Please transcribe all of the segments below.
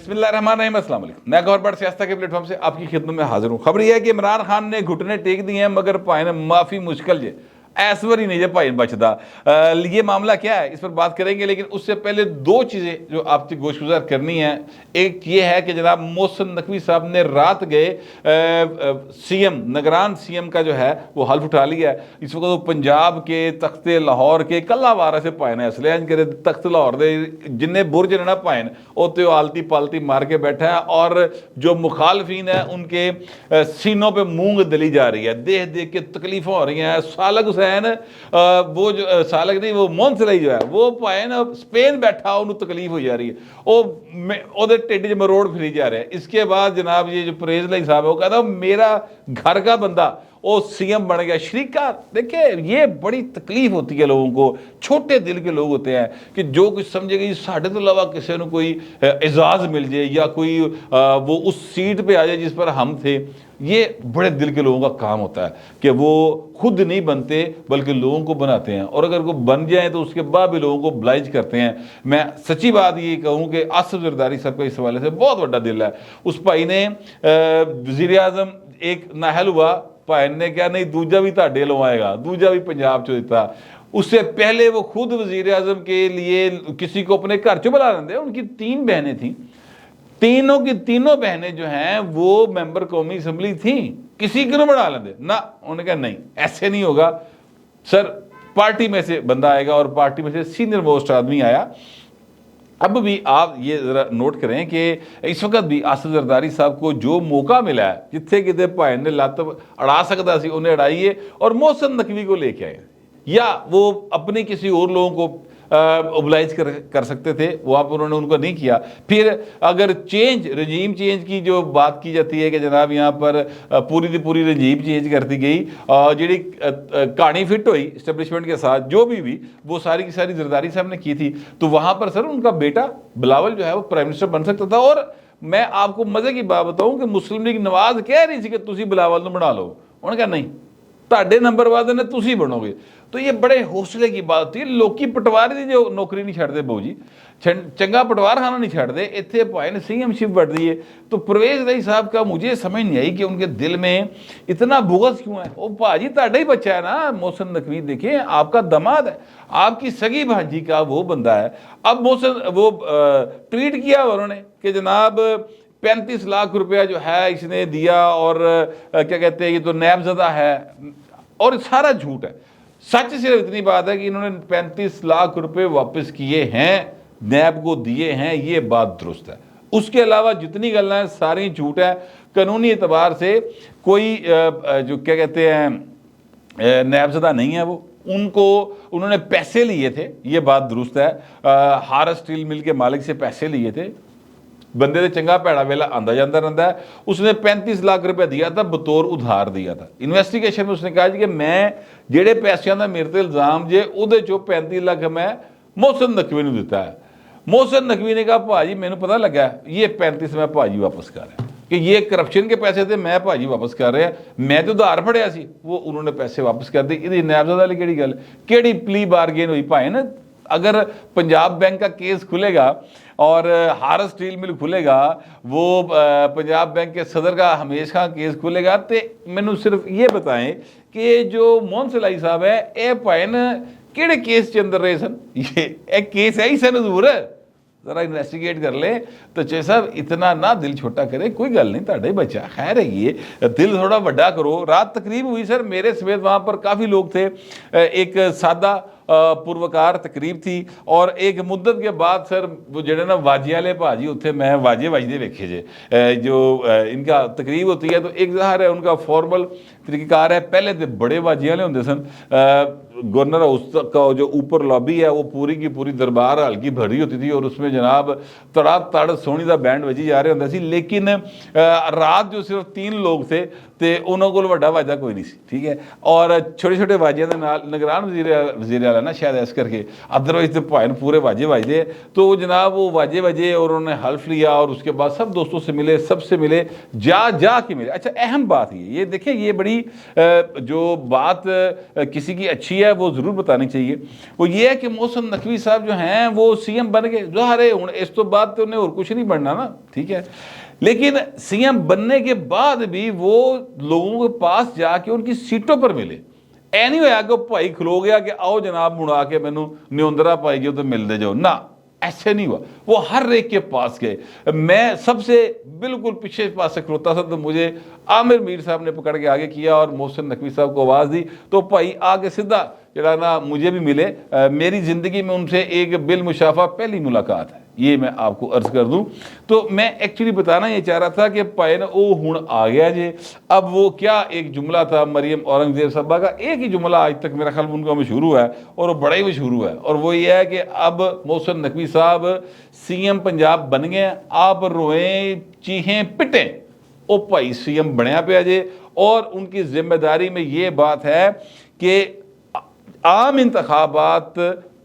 बिस्मिल्लाहिर्रहमानिर्रहीम, अस्सलाम वालेकुम। मैं गौर बट सियासत के प्लेटफॉर्म से आपकी खिदमत में हाजिर हूँ। खबर यह है कि इमरान खान ने घुटने टेक दिए हैं, मगर भाई ने माफ़ी मुश्किल जे ऐसवर ही नहीं जे भाई बचदा। ये मामला क्या है, इस पर बात करेंगे, लेकिन उससे पहले दो चीज़ें जो आपकी गोशगुजार करनी है। एक ये है कि जनाब मोहसिन नकवी साहब ने रात गए सीएम निगरान सीएम का जो है वो हल्फ उठा लिया है। इस वक्त वो पंजाब के तख्ते लाहौर के कला वारा से पाए ने असले करे तख्त लाहौर दे जिन्हें बुरज ने ना पाए वो तो आलती पालती मार के बैठा है, और जो मुखालफीन है उनके सीनों पे मूंग दली जा रही है, देख देख के तकलीफें हो रही हैं। सालक हुसैन वो जो सालक नहीं, वो मोहन सलाई जो है वो पाए ना स्पेन बैठा उन्होंने तकलीफ हो जा रही है, वो टिड च मरोड़ फिरी जा रहा है। इसके बाद जनाब ये जो परहेज लाई साहब है वो कहता मेरा घर का बंदा वो सीएम बन गया शरीका। देखिए ये बड़ी तकलीफ होती है लोगों को, छोटे दिल के लोग होते हैं कि जो कुछ समझेगा जी साढ़े तो अलावा किसी को कोई एजाज मिल जाए या कोई वो उस सीट पे आ जाए जिस पर हम थे। ये बड़े दिल के लोगों का काम होता है कि वो खुद नहीं बनते बल्कि लोगों को बनाते हैं, और अगर वो बन जाए तो उसके बाद भी लोगों को ब्लाइज करते हैं। मैं सच्ची बात ये कहूँ कि आसिफ जरदारी साहब का इस हवाले से बहुत बड़ा दिल है। उस भाई ने वज़ीर आज़म एक नाहल हुआ, भाई ने क्या नहीं दूजा भी ताड़े लवाएगा, दूजा भी पंजाब चो दिता। उससे पहले वो खुद वज़ीर आज़म के लिए किसी को अपने घर चो बुला लेंगे। उनकी 3 बहनें थी, तीनों की तीनों बहनें जो हैं वो मेंबर कौमी असम्बली थी, किसी को बढ़ा लेंगे ना। उन्होंने कहा नहीं ऐसे नहीं होगा सर, पार्टी में से बंदा आएगा, और पार्टी में से सीनियर मोस्ट आदमी आया। अब भी आप ये जरा नोट करें कि इस वक्त भी आसिफ जरदारी साहब को जो मौका मिला है, जिथे कितने भाई ने लत अड़ा सकता सी उन्हें अड़ाई है और मोहसिन नकवी को लेके आए, या वो अपने किसी और लोगों को ओबलाइज कर सकते थे, वहाँ पर उन्होंने उनको नहीं किया। फिर अगर रजीम चेंज की जो बात की जाती है कि जनाब यहाँ पर पूरी की पूरी रजीम चेंज कर दी गई, जी कहानी फिट हुई इस्टेब्लिशमेंट के साथ जो भी वो सारी की सारी जरदारी साहब ने की थी, तो वहाँ पर सर उनका बेटा बिलावल जो है वो प्राइम मिनिस्टर बन सकता था। और मैं आपको मजे की बात बताऊँ कि मुस्लिम लीग नवाज कह रही थी कि तुसी बिलावल को बना लो, उन्होंने कहा नहीं ताड़े नंबर वादे ने तुसी बनोगे। तो ये बड़े हौसले की बात होती है। लोकी पटवारी की जो नौकरी नहीं छड़ते बहु जी, चंगा पटवार खाना नहीं छड़ते, इतने भाई ने सीएमशिप बढ़ रही है। तो परवेज राई साहब का मुझे समझ नहीं आई कि उनके दिल में इतना बुगस क्यों है। वो भाजी ताड़ा ही बच्चा है ना मोहसिन नकवी, देखिए आपका दमाद है, आपकी सगी भाजी का वो बंदा है। अब मोहसिन वो ट्वीट किया उन्होंने कि जनाब 35 लाख रुपया जो है इसने दिया, और क्या कहते हैं ये तो नैबज़दा है, और सारा झूठ है। सच सिर्फ इतनी बात है कि इन्होंने 35 लाख रुपए वापस किए हैं, नैब को दिए हैं, ये बात दुरुस्त है। उसके अलावा जितनी गल्लां हैं सारी झूठ है। कानूनी एतबार से कोई जो क्या कहते हैं नैबज़दा नहीं है, वो उन्होंने पैसे लिए थे, ये बात दुरुस्त है। हारस स्टील मिल के मालिक से पैसे लिए थे। बंदे ने चंगा भैड़ा वेला आंदा जाता रहता है। उसने 35 लाख रुपया दिया था, बतौर उधार दिया था। इन्वेस्टिगेशन में उसने कहा कि मैं जेड़े पैसों का मेरे ते इल्जाम जे उहदे चों 35 लाख मैं मोहसिन नकवी ने दिता है। मोहसिन नकवी ने कहा भाजी मैंने पता लगा ये 35 मैं भाजी वापस कर रहा कि ये करप्शन के पैसे थे, मैं भाजी वापस कर रहा, मैं तो उधार फड़िया सी, वो उन्होंने पैसे वापस कर दिए। ये नैबज़दा वाली केड़ी गल, केड़ी प्ली बारगेन हुई भाई ना। अगर पंजाब बैंक का केस खुलेगा और हारस स्टील मिल खुलेगा, वो पंजाब बैंक के सदर का हमेशा केस खुलेगा, तो मैनू सिर्फ ये बताएं कि जो मोहन सलाई साहब है ये भाई किहड़े केस के अंदर रहे सन, ये केस है ही सन हजूर, जरा इन्वेस्टिगेट कर ले। तो चे साहब इतना ना दिल छोटा करे, कोई गल नहीं ताड़ा ही बच्चा, खैर है ये दिल थोड़ा वड्डा करो। रात तकरीब हुई सर मेरे समेत, वहाँ पर काफ़ी लोग थे। एक सादा पुरवकार तकरीब थी, और एक मुद्दत के बाद सर वो जड़े ना वाजे वाले भाजी उत्थे मैं वाजे वजदे वेखे जे, जो इनका तकरीब होती है तो एक ज़ाहिर है उनका फॉर्मल तरीक़ाकार है। पहले तो बड़े वाजे वाले होंगे सन, गवर्नर हाउस का जो ऊपर लॉबी है वो पूरी की पूरी दरबार हल्की भरी होती थी, और उसमें जनाब तड़ा तड़ सोनी का बैंड बजी जा रहे होंगे सी। लेकिन रात जो सिर्फ 3 लोग थे तो उन्होंने को वड्डा वाजा कोई नहीं सी, ठीक है। और छोटे छोटे वाजिया के नाल निगरान वज़ीर आला ना शायद इस करके, अदरवाइज तो भाई पूरे वाजे बजते। तो जनाब वो वाजे बजे और उन्होंने हल्फ लिया, और उसके बाद सब दोस्तों से मिले, सबसे मिले, जा के मिले। अच्छा अहम बात ये देखिए, ये बड़ी जो बात किसी की अच्छी है है वो ज़रूर बतानी चाहिए। वो ये है कि मोहसिन नकवी साहब जो हैं वो CM बन गए, ज़ाहिर है हूँ इस तो बाद तो उन्हें और कुछ नहीं बनना ना, ठीक है, लेकिन CM बनने के बाद भी वो लोगों के पास जाके उनकी सीटों पर मिले। ऐ नहीं होया कि भाई खलो गया कि आओ जनाब मुड़ा के मैनू न्योंदरा पाई जाओ तो मिलते जाओ ना, ऐसे नहीं हुआ। वो हर एक के पास गए। मैं सबसे बिल्कुल पीछे पास से खलोता था तो मुझे आमिर मीर साहब ने पकड़ के आगे किया और मोहसिन नकवी साहब को आवाज़ दी तो भाई आगे सीधा जरा ना मुझे भी मिले। मेरी ज़िंदगी में उनसे एक बिल मुशाफा पहली मुलाकात है, ये मैं आपको अर्ज़ कर दूं। तो मैं एक्चुअली बताना ये चाह रहा था कि भाई ना वो हुण आ गया जे। अब वो क्या एक जुमला था मरियम औरंगजेब साहबा का, एक ही जुमला आज तक मेरा ख्याल उनका मशहूर हुआ है और वो बड़ा ही मशहूर हुआ है, और वो ये है कि अब मोहसिन नकवी साहब CM पंजाब बन गए, आप रोएं चीहें पिटें, ओ भाई CM बनया पे जे। और उनकी जिम्मेदारी में ये बात है कि आम इंतखाबात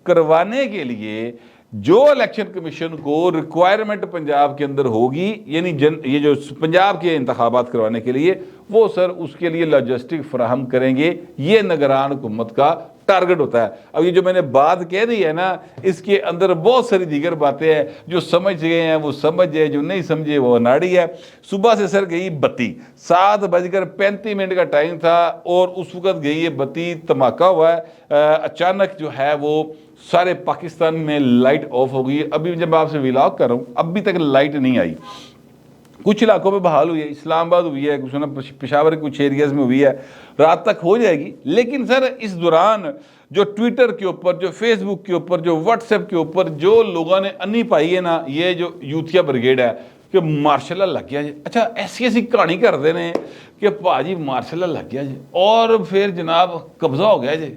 करवाने के लिए जो इलेक्शन कमीशन को रिक्वायरमेंट पंजाब के अंदर होगी, यानी ये जो पंजाब के इंतखाबात करवाने के लिए, वो सर उसके लिए लॉजिस्टिक फराहम करेंगे। ये निगरान हुकूमत का टारगेट होता है। अब ये जो मैंने बात कह दी है ना, इसके अंदर बहुत सारी दीगर बातें हैं, जो समझ गए हैं वो समझ गए, जो नहीं समझे वो नाड़ी है। सुबह से सर गई बत्ती, 7:35 का टाइम था और उस वक्त गई ये बत्ती, धमाका हुआ है। अचानक जो है वो सारे पाकिस्तान में लाइट ऑफ हो गई। अभी जब आपसे व्लॉग कर रहा हूँ अभी तक लाइट नहीं आई। कुछ इलाकों में बहाल हुई है, इस्लामाबाद हुई है, कुछ ना पेशावर के कुछ एरियाज़ में हुई है, रात तक हो जाएगी। लेकिन सर इस दौरान जो ट्विटर के ऊपर, जो फेसबुक के ऊपर, जो व्हाट्सएप के ऊपर जो लोगों ने अन्नी पाई है ना, ये जो यूथिया ब्रिगेड है कि मार्शल लग गया जी। अच्छा ऐसी ऐसी कहानी कर देने कि भाजी मार्शल लग गया जी, और फिर जनाब कब्जा हो गया जी,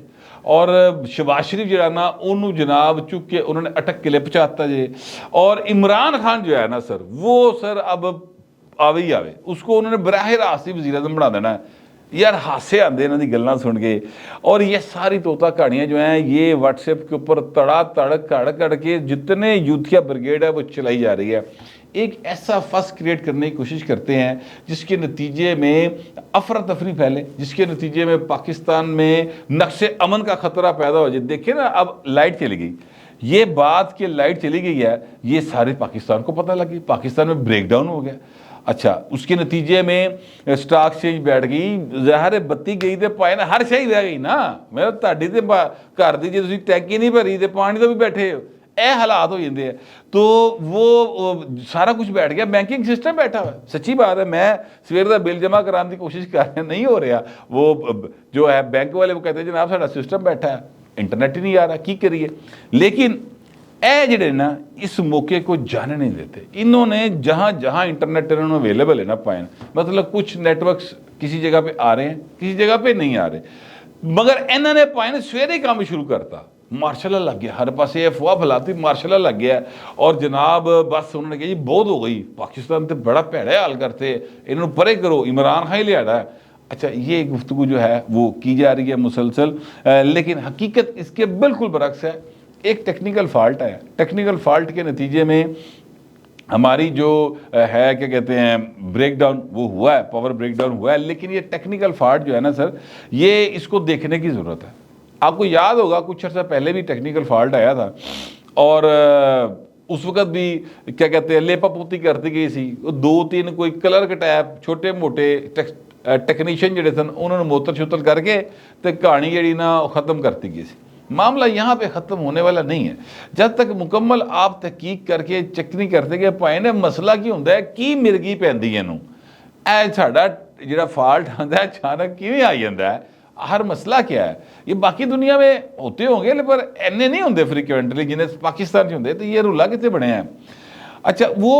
और शहबाज शरीफ जो है ना उन्होंने जनाब चुक के उन्होंने अटक के लिए पहुँचाता जी। और इमरान खान जो है ना सर, वो सर अब आवे ही आवे, उसको उन्होंने बराह रास्त ही वज़ीर आज़म बना देना है। यार हासे आते इन्हों की गल्लां सुन के। और ये सारी तोता कहानियाँ जो हैं ये व्हाट्सएप के ऊपर तड़ा तड़ कड़ कड़ के जितने यूथिया ब्रिगेड है वो चलाई जा रही है। एक ऐसा फस क्रिएट करने की कोशिश करते हैं जिसके नतीजे में अफरा तफरी फैले, जिसके नतीजे में पाकिस्तान में नक्शे अमन का ख़तरा पैदा हो जाए। देखिए ना अब लाइट चली गई, ये बात कि लाइट चली गई है ये सारे पाकिस्तान को पता लगी, पाकिस्तान में ब्रेक डाउन हो गया। अच्छा उसके नतीजे में स्टॉक एक्सचेंज बैठ गई, ज़ाहिर बत्ती गई तो पाए ना हर शही रह गई ना। मैं ताड़ी तो घर की जो टैंकी नहीं भरी तो पानी तो भी बैठे हो, ए हालात हो जाते हैं। तो वो सारा कुछ बैठ गया, बैंकिंग सिस्टम बैठा हुआ है। सच्ची बात है, मैं सवेर का बिल जमा कराने की कोशिश कर रहा नहीं हो रहा। वो जो है बैंक वाले वो कहते हैं जनाब साਡਾ सिस्टम बैठा है, इंटरनेट ही नहीं आ रहा, की करिए। लेकिन ए जड़े ना इस मौके को जाने नहीं देते। इन्होंने जहाँ जहाँ इंटरनेट इन्होंने अवेलेबल है ना पाए, मतलब कुछ नेटवर्क्स किसी जगह पे आ रहे हैं किसी जगह पे नहीं आ रहे, मगर इन्होंने पाए सवेरे काम शुरू करता, मार्शल लग गया, हर पास अफवाह फैलाती मार्शल लग गया। और जनाब बस उन्होंने कहा जी बहुत हो गई, पाकिस्तान तो बड़ा भैड़ा हाल करते, इन्होंने परे करो, इमरान खान ही लियाड़ा है। अच्छा ये गुफ्तगू जो है वो की जा रही है मुसलसल, लेकिन हकीकत इसके बिल्कुल बरक्स है। एक टेक्निकल फॉल्ट है, टेक्निकल फॉल्ट के नतीजे में हमारी जो है क्या कहते हैं ब्रेक डाउन वो हुआ है, पावर ब्रेक डाउन हुआ है। लेकिन ये टेक्निकल फॉल्ट जो है ना सर, ये इसको देखने की ज़रूरत है। आपको याद होगा कुछ अर्सा पहले भी टेक्निकल फॉल्ट आया था और उस वक्त भी क्या कहते हैं लेपा पोती करती गई सी, 2-3 कोई कलर टैप छोटे मोटे टेक्नीशियन जड़े सन उन्होंने मोतर शोतर करके तो कहानी जी ना ख़त्म करती गई सी। मामला यहाँ पे ख़त्म होने वाला नहीं है जब तक मुकम्मल आप तहकीक करके चेक नहीं करते कि भाई ने मसला की होंदा है, की मिर्गी पैंदी है नूं, ऐ साडा जिहड़ा फॉल्ट आंदा है अचानक किवें आई जांदा है, हर मसला क्या है। ये बाकी दुनिया में होते होंगे पर इन्ने नहीं होंगे फ्रीक्वेंटली जिन्हें पाकिस्तान होंगे, तो ये रुला कितने बने हैं। अच्छा वो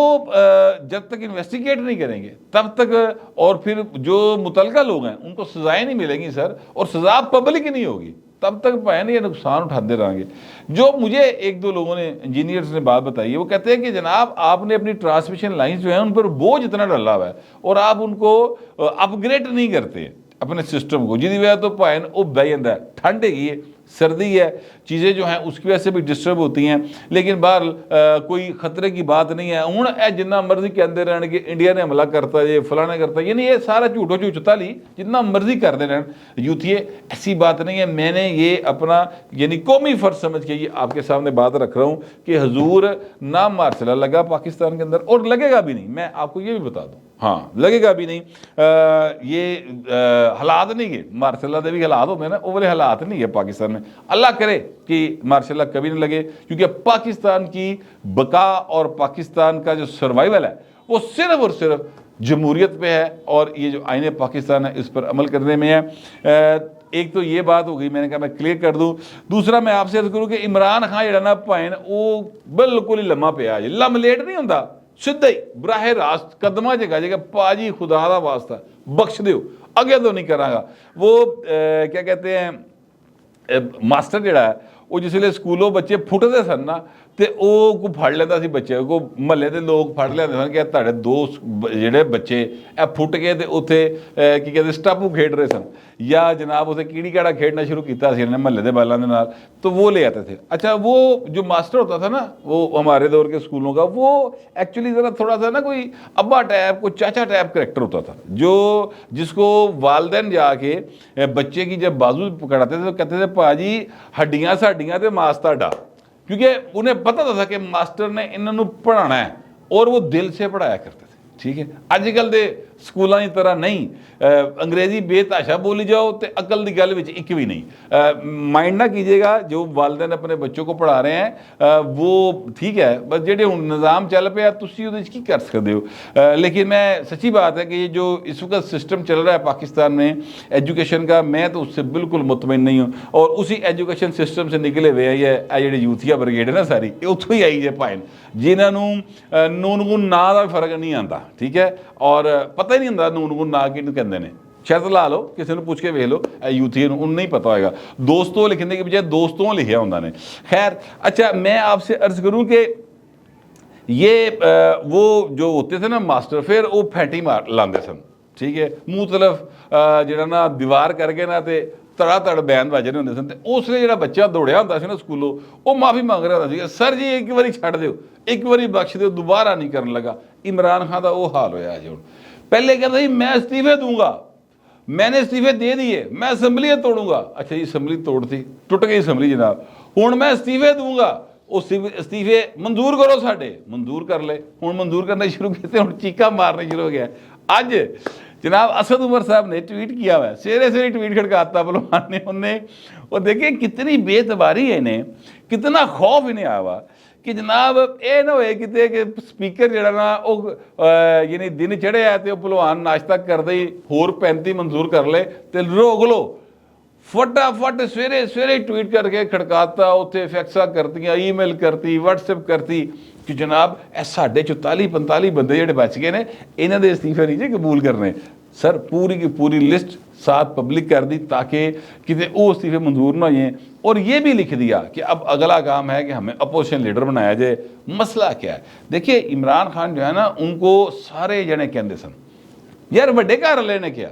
जब तक इन्वेस्टिगेट नहीं करेंगे तब तक, और फिर जो मुतलका लोग हैं उनको सजाएं नहीं मिलेंगी सर, और सजा पब्लिक ही नहीं होगी, तब तक भाई ये नुकसान उठाते रहेंगे। जो मुझे 1-2 लोगों ने इंजीनियर्स ने बात बताई है, वो कहते हैं कि जनाब आपने अपनी ट्रांसमिशन लाइन जो है उन पर बोझ इतना डाला हुआ है और आप उनको अपग्रेड नहीं करते अपने सिस्टम को, जिसकी वजह तो भाई वो बह जाता है, ठंड हैगी सर्दी है, चीज़ें जो हैं उसकी वजह से भी डिस्टर्ब होती हैं, लेकिन बहरहाल कोई खतरे की बात नहीं है। हूँ ए जिन्ना मर्जी कहते रहन कि इंडिया ने हमला करता है, फलाना करता है, यानी ये सारा झूठो झूठता ली जितना मर्जी करते रहन यूथिए, ऐसी बात नहीं है। मैंने ये अपना यानी कौमी फ़र्ज समझ के ये आपके सामने बात रख रहा हूँ कि हजूर ना मार्शल लगा पाकिस्तान के अंदर, और लगेगा भी नहीं, मैं आपको ये भी बता दूँ, हाँ लगेगा भी नहीं। ये हालात नहीं है मार्शल के भी हालात होते हैं ना, वो वाले हालात नहीं है पाकिस्तान में। अल्लाह करे कि मार्शल कभी नहीं लगे, क्योंकि पाकिस्तान की बका और पाकिस्तान का जो सर्वाइवल है वो सिर्फ और सिर्फ जमहूरियत पे है, और ये जो आईने पाकिस्तान है इस पर अमल करने में है। एक तो ये बात हो गई, मैंने कहा मैं क्लियर कर दूं। दूसरा मैं आपसे अर्ज करूँ कि इमरान खान जरा ना भाएं वो बिल्कुल ही लम्मा पे आज लमलेट नहीं होंगे, सीधा ही बराह रास्त कदम च गजेगा, पाजी खुदा का वास्ता बख्श दो, अगे तो नहीं करांगा। वो क्या कहते हैं मास्टर जड़ा है वो जिसले स्कूलों बच्चे फुटते सन ना, तो वह को फड़ लेंदा सी बच्चे को, महल्ले के लोग फड़ लेंदे सन कि तुहाडे दो जिहड़े बच्चे ए फुट के ते उत्थे की कहते स्टापू खेड रहे सन, या जनाब उत्थे कीड़ी काड़ा खेडना शुरू किया इन्हें महल्ले के बालों के नाल, तो वो ले आते थे। अच्छा वो जो मास्टर होता था ना वो हमारे दौर के स्कूलों का, वो एक्चुअली ज़रा थोड़ा सा ना कोई अब्बा टाइप, कोई चाचा टाइप करेक्टर होता था, जो जिसको वालदैन जाके बच्चे की जब बाजू पकड़ाते थे तो कहते थे भाजी हड्डियाँ साडियाँ तो मास तुहाडा, क्योंकि उन्हें पता था कि मास्टर ने इन्होंने पढ़ाना है, और वो दिल से पढ़ाया करते थे। ठीक है, अजकल के स्कूलों की तरह नहीं, अंग्रेजी बेतहाशा बोली जाओ तो अकल की गल विच एक भी नहीं। माइंड ना कीजिएगा, जो वालदैन अपने बच्चों को पढ़ा रहे हैं वो ठीक है, बस जेडे हुण निज़ाम चल पे तुसीं उहदे च की कर सकते हो। लेकिन मैं सच्ची बात है कि ये जो इस वक्त सिस्टम चल रहा है पाकिस्तान में एजुकेशन का, मैं तो उससे बिल्कुल मुतमिन नहीं हूँ, और उसी एजुकेशन सिस्टम से निकले हुए हैं ये जेडी यूथिया ब्रिगेड है ना सारी, उत्थों ही आई है भाएं, जिन्होंने नून गुण ना का फर्क नहीं आता। ठीक है, और पता ही नहीं होंगे नून गुण ना कि कहते हैं, शायद ला लो किसी ने पूछ के वेख लो यूथी उन्हें नहीं पता होगा, दोस्तों लिखने के बजाय दोस्तों लिखा उन्होंने। खैर अच्छा, मैं आपसे अर्ज करूं कि ये वो जो होते थे ना मास्टर, फिर वो फैंटी मार लाते सन। ठीक है, मुँह तरफ जरा ना दीवार करके ना तो तड़ा तड़ बैन बजने होंगे सन, तो उसने जो बच्चा दौड़िया होंगे सी ना स्कूलों, वो माफ़ी मंग रहा होता सर जी एक बारी छड़ दो, एक बारी बख्श दो, दोबारा नहीं करन लगा। इमरान खान का वो हाल होया अज हुण। पहले कहता जी मैं इस्तीफे दूंगा, मैंने इस्तीफे दे दिए, मैं असैम्बली तोड़ूंगा। अच्छा जी असैम्बली तोड़ती, टुट गई असैम्बली जनाब, हुण मैं इस्तीफे दूंगा, उस इस्तीफे मंजूर करो, साढ़े मंजूर कर ले, हुण मंजूर करने शुरू किए, हुण चीका मारने शुरू हो गया। अज जनाब असद उमर साहब ने ट्वीट किया हुआ, सवेरे सवेरे ट्वीट खड़काता पहलवान ने, उन्हें और देखिए कितनी बेतबारी है इन्हें, कितना खौफ इन्हें आया हुआ कि जनाब ये ना होए किते कि स्पीकर जड़ा ना यानी दिन चढ़िया तो भलवान नाश्ता करते ही होर 35 मंजूर कर ले तो रोक लो, फटाफट सवेरे सवेरे ट्वीट करके खड़काता, उत्थे फैक्सा करती, ईमेल करती, व्हाट्सएप करती कि जनाब ए साढ़े 44-45 बंदे जोड़े बच गए ने, इन्हों के इस्तीफे नहीं जी कबूल करने। सर पूरी की पूरी लिस्ट साथ पब्लिक कर दी ताकि कितने वो इस्तीफे मंजूर ना होइए, और ये भी लिख दिया कि अब अगला काम है कि हमें अपोजिशन लीडर बनाया जाए। मसला क्या है, देखिए इमरान खान जो है ना, उनको सारे जने कहते सन यार बड़े घर वाले ने किया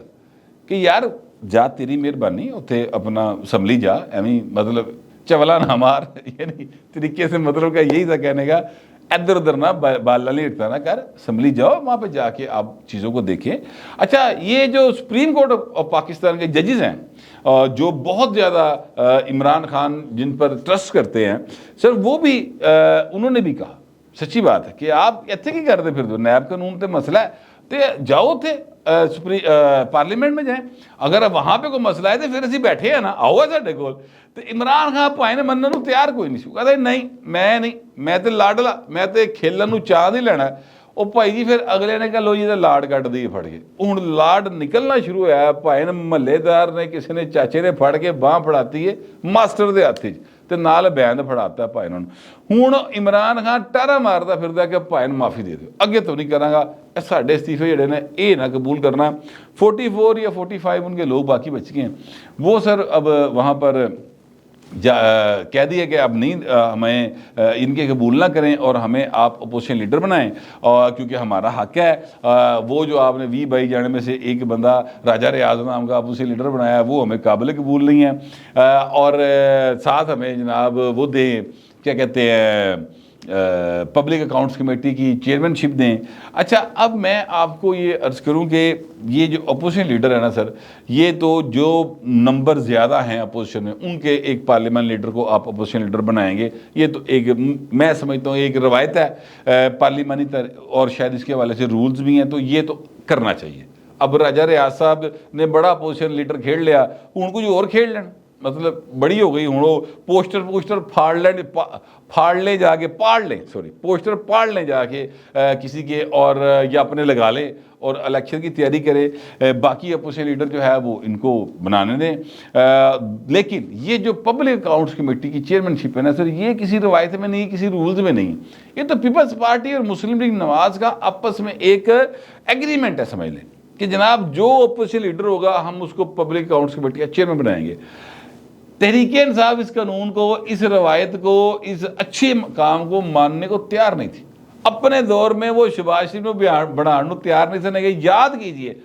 कि यार जा तेरी मेहरबानी उत्थे अपना असैम्बली जा, एवं मतलब चवला ना मार, यानी तरीके से मतलब का यही था कहने का, इधर उधर ना बाला नहीं रखता ना कर, असम्बली जाओ, वहाँ पे जाके आप चीज़ों को देखें। अच्छा ये जो सुप्रीम कोर्ट ऑफ पाकिस्तान के जजेस हैं जो बहुत ज़्यादा इमरान खान जिन पर ट्रस्ट करते हैं सर, वो भी उन्होंने भी कहा, सच्ची बात है कि आप इतने की करते फिर दो, नैब कानून तो मसला है तो जाओ थे पार्लीमेंट में जाए, अगर वहाँ पे कोई मसला है तो फिर असी बैठे हैं ना, आओ साढ़े कोल। तो इमरान खान भाई ने मनने को तैयार कोई नहीं, कहते नहीं मैं तो लाडला, मैं तो खेलन को चाह ही लेना। वो भाई जी फिर अगले ने कहा लो जी लाड कट दी फड़ के, हुण लाड निकलना शुरू होया, भाई ने महल्लेदार ने किसी ने चाचे ने फड़ के बांह फड़ाती है मास्टर के हथ ते नाल बैंड फड़ाता भाई उन्होंने। हुण इमरान खान टारा मारता फिरदा कि भाई माफ़ी दे दो, अगे तो नहीं करांगा, साढ़े इस्तीफे जोड़े ने ये ना कबूल करना। 44 या 45 उनके लोग बाकी बच गए हैं, वो सर अब वहाँ पर कह दिया कि अब नहीं हमें इनके कबूल ना करें और हमें आप अपोजिशन लीडर बनाएं, और क्योंकि हमारा हक है। वो जो आपने 20 भाई जाने में से एक बंदा राजा रियाज नाम का अपोजिशन लीडर बनाया, वो हमें काबिल कबूल नहीं है। और साथ हमें जनाब वो दें, क्या कहते हैं, पब्लिक अकाउंट्स कमेटी की चेयरमैनशिप दें। अच्छा, अब मैं आपको ये अर्ज़ करूं कि ये जो अपोजिशन लीडर है ना सर, ये तो जो नंबर ज़्यादा हैं अपोजिशन में, उनके एक पार्लियामेंट लीडर को आप अपोजिशन लीडर बनाएंगे, ये तो एक, मैं समझता हूँ एक रवायत है पार्लियामानी, और शायद इसके हवाले से रूल्स भी हैं, तो ये तो करना चाहिए। अब राजा रियाज साहब ने बड़ा अपोजिशन लीडर खेल लिया, उनको जो और खेल लेना, मतलब बड़ी हो गई हूँ, पोस्टर फाड़ लें जाके, पोस्टर पाड़ लें जाके किसी के, और या अपने लगा लें और इलेक्शन की तैयारी करें। बाकी अपोजिशन लीडर जो है वो इनको बनाने दें। लेकिन ये जो पब्लिक अकाउंट्स कमेटी की चेयरमैनशिप है ना सर, ये किसी रवायत में नहीं, किसी रूल्स में नहीं, ये तो पीपल्स पार्टी और मुस्लिम लीग नवाज का आपस में एक एग्रीमेंट है, समझ लें कि जनाब जो अपोजिशन लीडर होगा हम उसको पब्लिक अकाउंट्स कमेटी का चेयरमैन बनाएंगे। तहरीक इंसाफ इस कानून को, इस रवायत को, इस अच्छे काम को मानने को तैयार नहीं थी। अपने दौर में वो शहबाज शरीफ बनाने तैयार नहीं थे। याद कीजिए,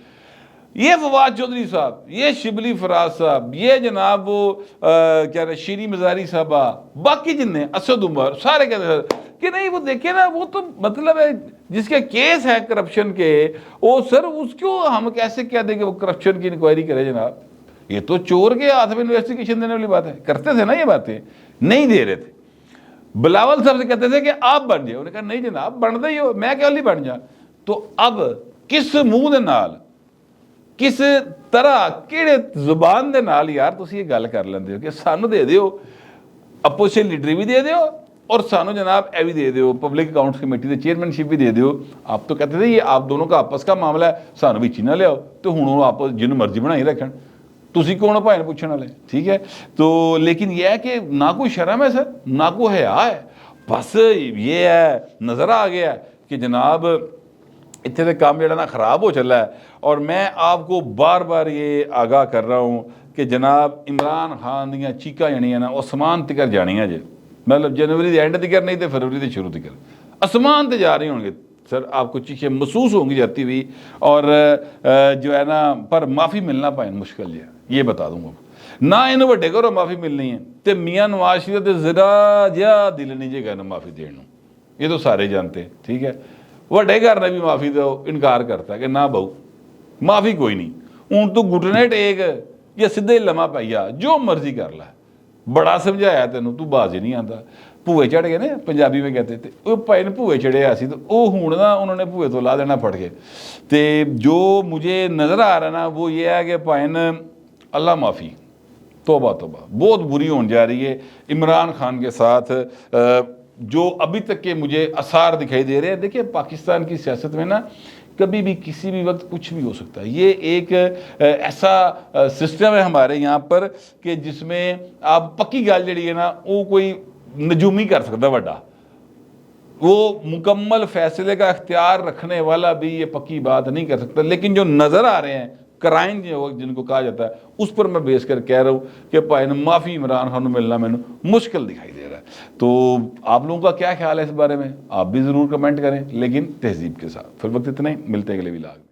ये फवाद चौधरी साहब, ये शिबली फराज साहब, ये जनाब वो क्या रहे शीरी मजारी साहबा, बाकी जिन्हें असद उमर, सारे कहते हैं कि नहीं वो देखे ना, वो तो मतलब है जिसके केस है करप्शन के, वो सर उसको हम कैसे कह देंगे वो करप्शन की इंक्वायरी करे जनाब। ये तो चोर के हाथ में इन्वेस्टिगेशन देने वाली बात है। करते थे ना ये बातें, नहीं दे रहे थे। बिलावल साहब से कहते थे कि आप बन जाए, उन्होंने कहा नहीं जनाब बनते ही हो, मैं क्या बन जा। तो अब किस मुंह दे नाल, किस तरह, किहड़े जुबान दे नाल यार तुसीं ये गल कर लेंदे हो कि सानू दे दिओ अपोजिशन लीडर भी दे दिओ और सानू जनाब ए भी दे दिओ, पब्लिक अकाउंट्स कमेटी की चेयरमैनशिप भी दे दिओ। आप तो कहते थे ये आप दोनों का आपस का मामला है, सानू भी ना लियाओ, तो हुण आप जिन्हों मर्जी बनाई रखन, तुसी कौन हो भाई पूछने वाले, ठीक है। तो लेकिन यह है कि ना कोई शर्म है सर, ना कोई हया है, बस ये है नज़र आ गया कि जनाब इतने तो काम जरा ना ख़राब हो चला है। और मैं आपको बार बार ये आगाह कर रहा हूँ कि जनाब इमरान खान दियाँ चीकां जड़ियाँ ना आसमान तिकर जानियाँ जे, मतलब जनवरी के एंड तिकर नहीं तो फरवरी के शुरू तिकर आसमान ते जा रही होंगे सर, आपको चीखें महसूस होंगी जाती हुई। और जो है ना, पर माफ़ी मिलना पाए मुश्किल है, ये बता दूंगा ना। इन व्डे घरों माफ़ी मिलनी है तो मियाँ नवाज शरीफ तो जरा जहा दिल नहीं जे कहना माफ़ी देने, ये तो सारे जानते हैं, ठीक है। व्डे घर ने भी माफ़ी तो इनकार करता है कि ना बहू माफ़ी कोई नहीं, हूँ तू घुटने टेक या सीधे ही लम्हा पाइया, जो मर्जी कर ला, बड़ा समझाया तेनों, तू बाज ही नहीं आता। भूए चढ़ गए ने पंजाबी में कहते थे, वो भाई ने भूए चढ़िया सी, तो वो हूँ ना उन्होंने भूए तो ला देना फट के। तो जो मुझे नज़र आ रहा ना वो ये है कि भाई ने अल्लाह माफ़ी, तौबा तौबा बहुत बुरी होने जा रही है इमरान खान के साथ। जो अभी तक के मुझे आसार दिखाई दे रहे हैं, देखिए पाकिस्तान की सियासत में ना कभी भी किसी भी वक्त कुछ भी हो सकता है। ये एक ऐसा सिस्टम है हमारे यहाँ पर कि जिसमें आप पक्की गल जी है ना, वो कोई नजूमी कर सकता वड्डा, वो मुकम्मल फैसले का अख्तियार रखने वाला भी ये पक्की बात नहीं कर सकता। लेकिन जो नज़र आ रहे हैं क्राइम जो जिनको कहा जाता है, उस पर मैं बेस कर कह रहा हूँ कि भाई ने माफ़ी इमरान खान मिलना मैंने मुश्किल दिखाई दे रहा है। तो आप लोगों का क्या ख्याल है इस बारे में, आप भी ज़रूर कमेंट करें, लेकिन तहजीब के साथ। फिर वक्त इतना ही, मिलते हैं अगले व्लॉग में।